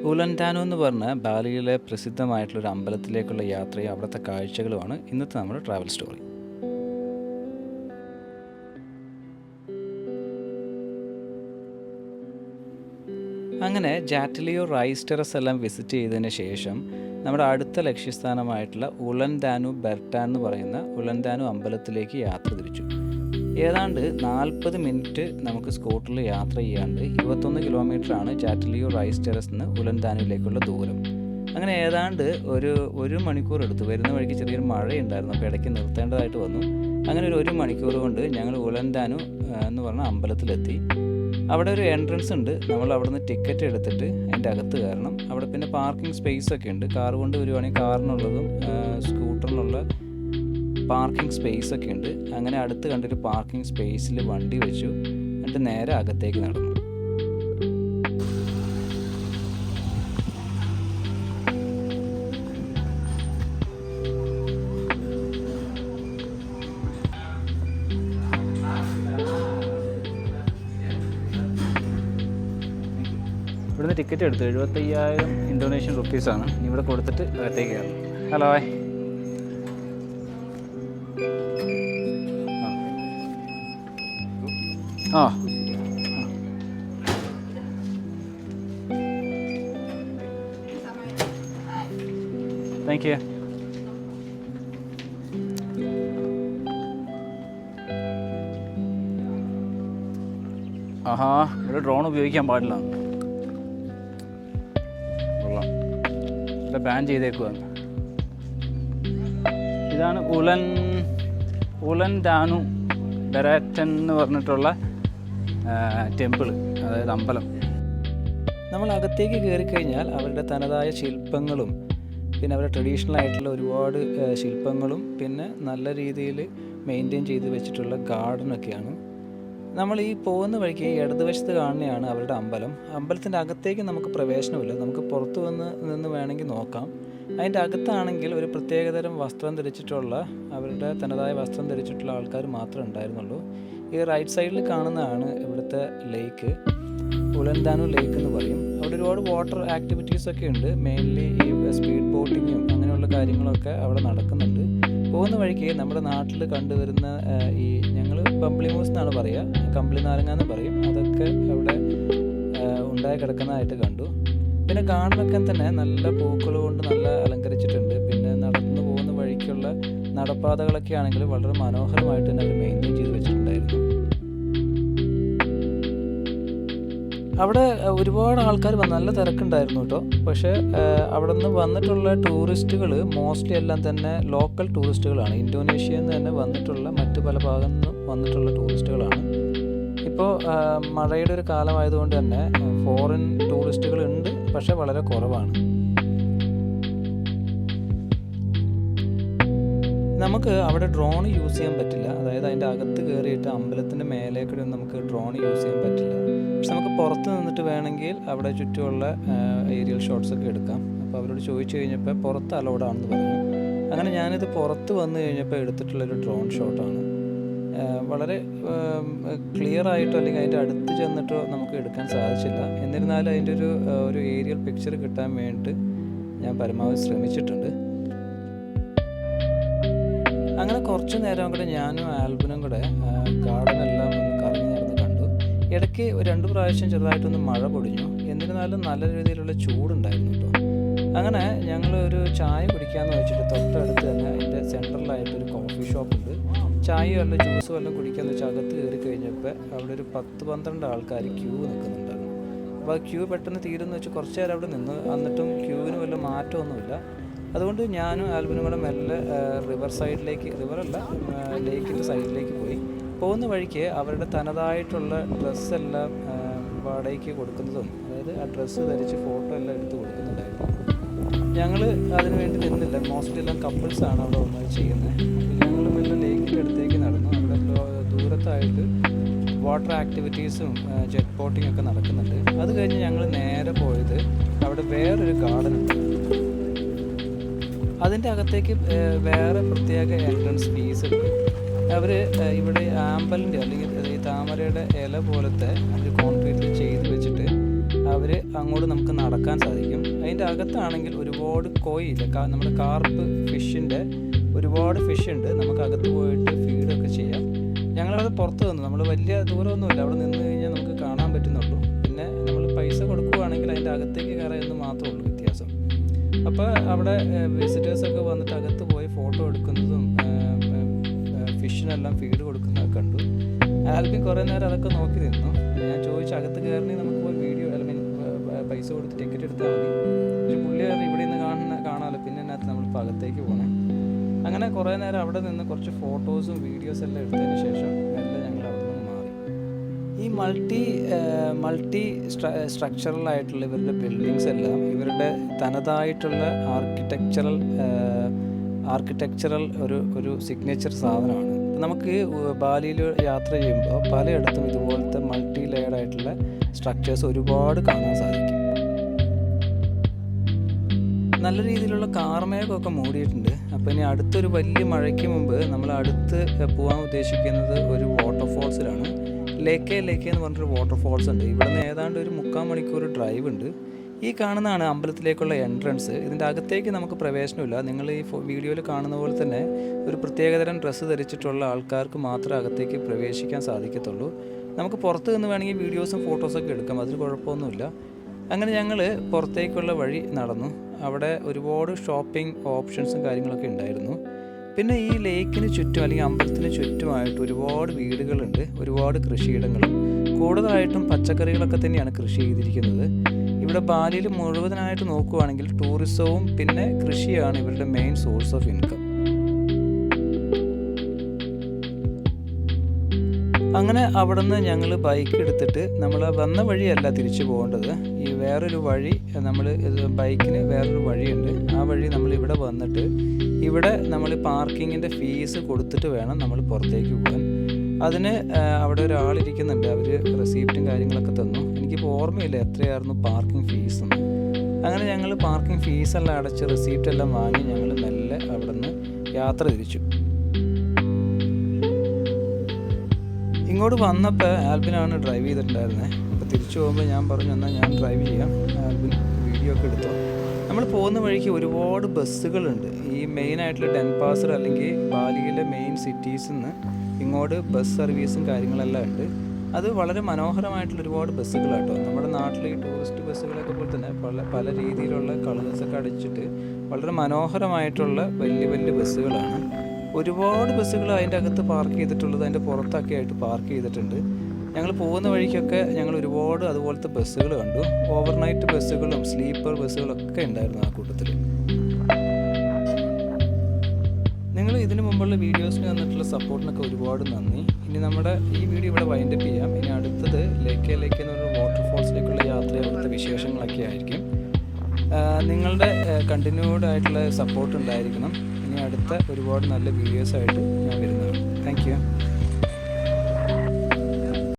ഉലൻഡാനോ എന്ന് പറഞ്ഞ ബാലിയിലെ പ്രസിദ്ധമായിട്ടുള്ളൊരു അമ്പലത്തിലേക്കുള്ള യാത്രയും അവിടുത്തെ കാഴ്ചകളുമാണ് ഇന്നത്തെ നമ്മുടെ ട്രാവൽ സ്റ്റോറി. അങ്ങനെ ജാറ്റിലിയോ റൈസ് ടെറസ് എല്ലാം വിസിറ്റ് ചെയ്തതിന് ശേഷം നമ്മുടെ അടുത്ത ലക്ഷ്യസ്ഥാനമായിട്ടുള്ള ഉലൻഡാനു ബെർട്ടാൻ എന്ന് പറയുന്ന ഉലൻഡാനു അമ്പലത്തിലേക്ക് യാത്ര തിരിച്ചു. ഏതാണ്ട് 40 മിനിറ്റ് നമുക്ക് സ്കൂട്ടറിൽ യാത്ര ചെയ്യാണ്ട് 21 കിലോമീറ്ററാണ് ജാറ്റിലിയോ റൈസ് ടെറസ് നിന്ന് ഉലൻഡാനുവിലേക്കുള്ള ദൂരം. അങ്ങനെ ഏതാണ്ട് ഒരു മണിക്കൂർ എടുത്തു. വരുന്ന വഴിക്ക് ചെറിയൊരു മഴയുണ്ടായിരുന്നു, അപ്പോൾ ഇടയ്ക്ക് നിർത്തേണ്ടതായിട്ട് വന്നു. അങ്ങനെ ഒരു മണിക്കൂർ കൊണ്ട് ഞങ്ങൾ ഉലൻഡാനു എന്ന് പറഞ്ഞ അമ്പലത്തിലെത്തി. അവിടെ ഒരു എൻട്രൻസ് ഉണ്ട്. നമ്മൾ അവിടെ നിന്ന് ടിക്കറ്റ് എടുത്തിട്ട് അതിൻ്റെ അകത്ത് കയറണം. അവിടെ പിന്നെ പാർക്കിംഗ് സ്പേസ് ഒക്കെ ഉണ്ട്. കാർ കൊണ്ട് വരുവാണെങ്കിൽ കാറിനുള്ളതും സ്കൂട്ടറിനുള്ള പാർക്കിംഗ് സ്പേസ് ഒക്കെ ഉണ്ട്. അങ്ങനെ അടുത്ത് കണ്ടൊരു പാർക്കിംഗ് സ്പേസിൽ വണ്ടി വെച്ചു. എന്നിട്ട് നേരെ അകത്തേക്ക് നടന്നു. ഇവിടുന്ന് ടിക്കറ്റ് എടുത്തു 75,000 ഇന്തോനേഷ്യൻ റുപ്പീസാണ്. ഇവിടെ കൊടുത്തിട്ട് അകത്തേക്ക് കയറണം. ഹലോ, ആ താങ്ക് യു. ആഹാ, ഇവിടെ ഡ്രോൺ ഉപയോഗിക്കാൻ പാടില്ല, ഇവിടെ ബാൻ ചെയ്തേക്കുവാണ്. ഇതാണ് ഉലൻഡാനു ബെർട്ടാൻ എന്ന് പറഞ്ഞിട്ടുള്ള ടെമ്പിൾ, അതായത് അമ്പലം. നമ്മൾ അകത്തേക്ക് കയറിക്കഴിഞ്ഞാൽ അവരുടെ തനതായ ശില്പങ്ങളും പിന്നെ അവരുടെ ട്രഡീഷണൽ ആയിട്ടുള്ള ഒരുപാട് ശില്പങ്ങളും പിന്നെ നല്ല രീതിയിൽ മെയിൻറ്റെയിൻ ചെയ്ത് വെച്ചിട്ടുള്ള ഗാർഡനൊക്കെയാണ്. നമ്മൾ ഈ പോകുന്ന വഴിക്ക് ഈ ഇടതുവശത്ത് കാണുന്നതാണ് അവരുടെ അമ്പലം. അമ്പലത്തിൻ്റെ അകത്തേക്ക് നമുക്ക് പ്രവേശനമില്ല, നമുക്ക് പുറത്ത് നിന്ന് വേണമെങ്കിൽ നോക്കാം. അതിൻ്റെ അകത്താണെങ്കിൽ ഒരു പ്രത്യേകതരം വസ്ത്രം ധരിച്ചിട്ടുള്ള അവരുടെ തനതായ വസ്ത്രം ധരിച്ചിട്ടുള്ള ആൾക്കാർ മാത്രമേ ഉണ്ടായിരുന്നുള്ളൂ. ഈ റൈറ്റ് സൈഡിൽ കാണുന്നതാണ് ഇവിടുത്തെ ലേക്ക്, ഉലൻഡാനു ലേക്ക് എന്ന് പറയും. അവിടെ ഒരുപാട് വാട്ടർ ആക്ടിവിറ്റീസൊക്കെ ഉണ്ട്. മെയിൻലി ഈ സ്പീഡ് ബോട്ടിങ്ങും അങ്ങനെയുള്ള കാര്യങ്ങളൊക്കെ അവിടെ നടക്കുന്നുണ്ട്. പോകുന്ന വഴിക്ക് നമ്മുടെ നാട്ടിൽ കണ്ടുവരുന്ന ഈ ഞങ്ങൾ ബംബ്ലിമൂസ് എന്നാണ് പറയുക, കമ്പിളി നാരങ്ങ എന്ന് പറയും, അതൊക്കെ അവിടെ ഉണ്ടായി കിടക്കുന്നതായിട്ട് കണ്ടു. പിന്നെ ഗാർഡനൊക്കെ തന്നെ നല്ല പൂക്കൾ കൊണ്ട് നല്ല അലങ്കരിച്ചിട്ടുണ്ട്. പിന്നെ നടന്നു പോകുന്ന വഴിക്കുള്ള നടപ്പാതകളൊക്കെ ആണെങ്കിൽ വളരെ മനോഹരമായിട്ട് തന്നെ അവർ മെയിൻറ്റെയിൻ ചെയ്ത് വെച്ചിട്ടുണ്ടായിരുന്നു. അവിടെ ഒരുപാട് ആൾക്കാർ നല്ല തിരക്കുണ്ടായിരുന്നു കേട്ടോ. പക്ഷേ അവിടെ നിന്ന് വന്നിട്ടുള്ള ടൂറിസ്റ്റുകൾ മോസ്റ്റ്ലി എല്ലാം തന്നെ ലോക്കൽ ടൂറിസ്റ്റുകളാണ്. ഇന്തോനേഷ്യയിൽ നിന്ന് തന്നെ വന്നിട്ടുള്ള മറ്റ് പല ഭാഗത്തു നിന്നും വന്നിട്ടുള്ള ടൂറിസ്റ്റുകളാണ്. ഇപ്പോൾ മഴയുടെ ഒരു കാലമായതുകൊണ്ട് തന്നെ ഫോറിൻ ടൂറിസ്റ്റുകൾ ഉണ്ട്, പക്ഷേ വളരെ കുറവാണ്. നമുക്ക് അവിടെ ഡ്രോൺ യൂസ് ചെയ്യാൻ പറ്റില്ല, അതായത് അതിൻ്റെ അകത്ത് കയറിയിട്ട് അമ്പലത്തിൻ്റെ മേലേക്കൂടെ ഒന്നും നമുക്ക് ഡ്രോൺ യൂസ് ചെയ്യാൻ പറ്റില്ല. പക്ഷെ നമുക്ക് പുറത്ത് നിന്നിട്ട് വേണമെങ്കിൽ അവിടെ ചുറ്റുമുള്ള ഏരിയൽ ഷോട്ട്സൊക്കെ എടുക്കാം. അപ്പോൾ അവരോട് ചോദിച്ചു കഴിഞ്ഞപ്പോൾ പുറത്ത് അലൗഡാണെന്ന് പറഞ്ഞു. അങ്ങനെ ഞാനിത് പുറത്ത് വന്നു കഴിഞ്ഞപ്പോൾ എടുത്തിട്ടുള്ളൊരു ഡ്രോൺ ഷോട്ടാണ്. വളരെ ക്ലിയർ ആയിട്ടോ അല്ലെങ്കിൽ അതിൻ്റെ അടുത്ത് ചെന്നിട്ടോ നമുക്ക് എടുക്കാൻ സാധിച്ചില്ല. എന്നിരുന്നാലും അതിൻ്റെ ഒരു ഏരിയൽ പിക്ചർ കിട്ടാൻ വേണ്ടിയിട്ട് ഞാൻ പരമാവധി ശ്രമിച്ചിട്ടുണ്ട്. അങ്ങനെ കുറച്ച് നേരം കൂടെ ഞാനും ആൽബിനും കൂടെ ഗാർഡനെല്ലാം ഒന്ന് കറങ്ങി നടന്ന് കണ്ടു. ഇടയ്ക്ക് 2 പ്രാവശ്യം ചെറുതായിട്ടൊന്ന് മഴ പൊടിഞ്ഞു. എന്നിരുന്നാലും നല്ല രീതിയിലുള്ള ചൂടുണ്ടായിരുന്നു കേട്ടോ. അങ്ങനെ ഞങ്ങൾ ഒരു ചായ കുടിക്കാമെന്ന് വെച്ചിട്ട് തൊട്ടടുത്ത് തന്നെ അതിൻ്റെ സെൻട്രലായിട്ടൊരു കോഫി ഷോപ്പുണ്ട്. ചായയോ അല്ല ജ്യൂസോ എല്ലാം കുടിക്കാമെന്ന് വെച്ചാൽ അകത്ത് കയറി കഴിഞ്ഞപ്പോൾ അവിടെ ഒരു 10-12 ആൾക്കാർ ക്യൂ നിൽക്കുന്നുണ്ടായിരുന്നു. അപ്പോൾ ആ ക്യൂ പെട്ടെന്ന് തീരുമെന്ന് വെച്ച് കുറച്ച് നേരം അവിടെ നിന്ന്, എന്നിട്ടും ക്യൂവിന് വല്ല മാറ്റമൊന്നുമില്ല. അതുകൊണ്ട് ഞാനും ആൽബിനും കൂടെ മെല്ലെ റിവർ സൈഡിലേക്ക്, റിവറല്ല ലേക്കിൻ്റെ സൈഡിലേക്ക് പോയി. പോകുന്ന വഴിക്ക് അവരുടെ തനതായിട്ടുള്ള ഡ്രസ്സെല്ലാം വാടകയ്ക്ക് കൊടുക്കുന്നതും, അതായത് ആ ഡ്രസ്സ് ധരിച്ച് ഫോട്ടോ എല്ലാം എടുത്ത് കൊടുക്കുന്നുണ്ടായിരുന്നു. ഞങ്ങൾ അതിന് വേണ്ടി നിന്നില്ല, മോസ്റ്റ്ലി എല്ലാം കപ്പിൾസാണ് അവിടെ വന്നത് ചെയ്യുന്നത്. ഞങ്ങൾ മെല്ലെ ലേക്കിൻ്റെ അടുത്തേക്ക് നടന്നു. അവിടെ ദൂരത്തായിട്ട് വാട്ടർ ആക്ടിവിറ്റീസും ജെറ്റ് ബോട്ടിങ്ങും ഒക്കെ നടക്കുന്നുണ്ട്. അത് കഴിഞ്ഞ് ഞങ്ങൾ നേരെ പോയത് അവിടെ വേറൊരു ഗാർഡൻ ഉണ്ട്. അതിൻ്റെ അകത്തേക്ക് വേറെ പ്രത്യേക എൻട്രൻസ് ഫീസ് ഉണ്ട്. അവർ ഇവിടെ ആമ്പലിൻ്റെ അല്ലെങ്കിൽ ഈ താമരയുടെ ഇല പോലത്തെ അവർ കോൺക്രീറ്റിൽ ചെയ്ത് വെച്ചിട്ട് അവർ അങ്ങോട്ട് നമുക്ക് നടക്കാൻ സാധിക്കും. അതിൻ്റെ അകത്താണെങ്കിൽ ഒരുപാട് കോയില്ല, നമ്മുടെ കാർപ്പ് ഫിഷിൻ്റെ ഒരുപാട് ഫിഷ് ഉണ്ട്. നമുക്ക് അകത്ത് പോയിട്ട് ഫീഡൊക്കെ ചെയ്യാം. ഞങ്ങളത് പുറത്ത് വന്നു, നമ്മൾ വലിയ ദൂരമൊന്നുമില്ല, അവിടെ നിന്ന് കഴിഞ്ഞാൽ നമുക്ക് കാണാൻ പറ്റുന്നുള്ളൂ. പിന്നെ നമ്മൾ പൈസ കൊടുക്കുകയാണെങ്കിൽ അതിൻ്റെ അകത്തേക്ക് കയറാമെന്ന് മാത്രമേ ഉള്ളൂ വ്യത്യാസം. അപ്പോൾ അവിടെ വിസിറ്റേഴ്സൊക്കെ വന്നിട്ട് അകത്ത് പോയി ഫോട്ടോ എടുക്കുന്നതും ഫിഷിനെല്ലാം ഫീഡ് കൊടുക്കുന്നതൊക്കെ കണ്ടു. ആൽബിൻ കുറേ നേരം അതൊക്കെ നോക്കി നിന്നു. ഞാൻ ചോദിച്ചു അകത്ത് കയറണേ നമുക്ക് പോയി വീഡിയോ പൈസ കൊടുത്ത് ടിക്കറ്റ് എടുത്താൽ മതി. പക്ഷേ പുള്ളി ഇവിടെ നിന്ന് കാണാമല്ലോ, പിന്നെ അതിനകത്ത് നമ്മളിപ്പോൾ അകത്തേക്ക് പോകണേ. അങ്ങനെ കുറേ നേരം അവിടെ നിന്ന് കുറച്ച് ഫോട്ടോസും വീഡിയോസും എല്ലാം എടുത്തതിന് ശേഷം എല്ലാം ഞങ്ങൾ അവിടെ നിന്ന് മാറി. ഈ മൾട്ടി സ്ട്രക്ചറലായിട്ടുള്ള ഇവരുടെ ബിൽഡിങ്സ് എല്ലാം ഇവരുടെ തനതായിട്ടുള്ള ആർക്കിടെക്ചറൽ ഒരു സിഗ്നേച്ചർ സാധനമാണ്. നമുക്ക് ബാലിയിൽ യാത്ര ചെയ്യുമ്പോൾ പലയിടത്തും ഇതുപോലത്തെ മൾട്ടി ലെയർഡ് ആയിട്ടുള്ള സ്ട്രക്ചേഴ്സ് ഒരുപാട് കാണാൻ സാധിക്കും. നല്ല രീതിയിലുള്ള കാർമേഘമൊക്കെ മൂടിയിട്ടുണ്ട്. അപ്പോൾ ഇനി അടുത്തൊരു വലിയ മഴയ്ക്ക് മുമ്പ് നമ്മൾ അടുത്ത് പോകാൻ ഉദ്ദേശിക്കുന്നത് ഒരു വാട്ടർഫോൾസിലാണ്. ലേക്ക് എന്ന് പറഞ്ഞൊരു വാട്ടർഫോൾസ് ഉണ്ട്. ഇവിടെ നിന്ന് ഏതാണ്ട് ഒരു 3/4 മണിക്കൂർ ഡ്രൈവ് ഉണ്ട്. ഈ കാണുന്നതാണ് അമ്പലത്തിലേക്കുള്ള എൻട്രൻസ്. ഇതിൻ്റെ അകത്തേക്ക് നമുക്ക് പ്രവേശനമില്ല. നിങ്ങൾ ഈ വീഡിയോയിൽ കാണുന്ന പോലെ തന്നെ ഒരു പ്രത്യേകതരം ഡ്രസ്സ് ധരിച്ചിട്ടുള്ള ആൾക്കാർക്ക് മാത്രമേ അകത്തേക്ക് പ്രവേശിക്കാൻ സാധിക്കത്തുള്ളൂ. നമുക്ക് പുറത്ത് നിന്ന് വേണമെങ്കിൽ വീഡിയോസും ഫോട്ടോസൊക്കെ എടുക്കാം, അതിന് കുഴപ്പമൊന്നുമില്ല. അങ്ങനെ ഞങ്ങൾ പുറത്തേക്കുള്ള വഴി നടന്നു. അവിടെ ഒരുപാട് ഷോപ്പിംഗ് ഓപ്ഷൻസും കാര്യങ്ങളൊക്കെ ഉണ്ടായിരുന്നു. പിന്നെ ഈ ലേക്കിന് ചുറ്റും അല്ലെങ്കിൽ അമ്പലത്തിന് ചുറ്റുമായിട്ട് ഒരുപാട് വീടുകളുണ്ട്, ഒരുപാട് കൃഷിയിടങ്ങളും. കൂടുതലായിട്ടും പച്ചക്കറികളൊക്കെ തന്നെയാണ് കൃഷി ചെയ്തിരിക്കുന്നത്. ഇവിടെ ബാലിയിൽ മുഴുവനായിട്ട് നോക്കുകയാണെങ്കിൽ ടൂറിസവും പിന്നെ കൃഷിയാണ് ഇവരുടെ മെയിൻ സോഴ്സ് ഓഫ് ഇൻകം. അങ്ങനെ അവിടെ നിന്ന് ഞങ്ങൾ ബൈക്ക് എടുത്തിട്ട് നമ്മൾ വന്ന വഴിയല്ല തിരിച്ചു പോകേണ്ടത്. ഈ വേറൊരു വഴി നമ്മൾ ബൈക്കിന് വേറൊരു വഴിയുണ്ട്. ആ വഴി നമ്മൾ ഇവിടെ വന്നിട്ട് ഇവിടെ നമ്മൾ പാർക്കിങ്ങിൻ്റെ ഫീസ് കൊടുത്തിട്ട് വേണം നമ്മൾ പുറത്തേക്ക് പോകാൻ. അതിന് അവിടെ ഒരാളിരിക്കുന്നുണ്ട്, അവർ റെസീപ്റ്റും കാര്യങ്ങളൊക്കെ തന്നു. എനിക്കിപ്പോൾ ഓർമ്മയില്ല എത്രയായിരുന്നു പാർക്കിംഗ് ഫീസ് എന്ന്. അങ്ങനെ ഞങ്ങൾ പാർക്കിംഗ് ഫീസെല്ലാം അടച്ച് റെസീപ്റ്റ് എല്ലാം വാങ്ങി ഞങ്ങൾ മെല്ലെ അവിടെ നിന്ന് യാത്ര തിരിച്ചു. ഇങ്ങോട്ട് വന്നപ്പോൾ ആൽബിനാണ് ഡ്രൈവ് ചെയ്തിട്ടുണ്ടായിരുന്നത്. അപ്പോൾ തിരിച്ചു പോകുമ്പോൾ ഞാൻ പറഞ്ഞു എന്നാൽ ഞാൻ ഡ്രൈവ് ചെയ്യാം, ആൽബിൻ വീഡിയോ ഒക്കെ എടുത്തു. നമ്മൾ പോകുന്ന വഴിക്ക് ഒരുപാട് ബസ്സുകളുണ്ട്. ഈ മെയിനായിട്ടുള്ള ഡെൻപാസർ അല്ലെങ്കിൽ ബാലിയിലെ മെയിൻ സിറ്റീസിൽ നിന്ന് ഇങ്ങോട്ട് ബസ് സർവീസും കാര്യങ്ങളെല്ലാം ഉണ്ട്. അത് വളരെ മനോഹരമായിട്ടുള്ള ഒരുപാട് ബസ്സുകളാട്ടോ. നമ്മുടെ നാട്ടിൽ ഈ ടൂറിസ്റ്റ് ബസ്സുകളൊക്കെ പോലെ തന്നെ പല രീതിയിലുള്ള കളേഴ്സൊക്കെ അടിച്ചിട്ട് വളരെ മനോഹരമായിട്ടുള്ള വലിയ ബസ്സുകളാണ്. ഒരുപാട് ബസ്സുകൾ അതിൻ്റെ അകത്ത് പാർക്ക് ചെയ്തിട്ടുള്ളത് അതിൻ്റെ പുറത്തൊക്കെ ആയിട്ട് പാർക്ക് ചെയ്തിട്ടുണ്ട്. ഞങ്ങൾ പോകുന്ന വഴിക്കൊക്കെ ഞങ്ങൾ ഒരുപാട് അതുപോലത്തെ ബസ്സുകൾ കണ്ടു. ഓവർനൈറ്റ് ബസ്സുകളും സ്ലീപ്പർ ബസ്സുകളൊക്കെ ഉണ്ടായിരുന്നു ആ കൂട്ടത്തിൽ. നിങ്ങൾ ഇതിനു മുമ്പുള്ള വീഡിയോസിന് തന്നിട്ടുള്ള സപ്പോർട്ടിനൊക്കെ ഒരുപാട് നന്ദി. ഇനി നമ്മുടെ ഈ വീഡിയോ ഇവിടെ വൈൻഡപ്പ് ചെയ്യാം. ഇനി അടുത്തത് ലേക്ക് എന്ന് പറഞ്ഞ വാട്ടർഫോൾസിലേക്കുള്ള യാത്ര, അവിടുത്തെ വിശേഷങ്ങളൊക്കെ ആയിരിക്കും. നിങ്ങളുടെ കണ്ടിന്യൂഡ് ആയിട്ടുള്ള സപ്പോർട്ട് ഉണ്ടായിരിക്കണം. ഇനി അടുത്ത ഒരുപാട് നല്ല വീഡിയോസായിട്ട് ഞാൻ വരുന്നതാണ്. Thank you.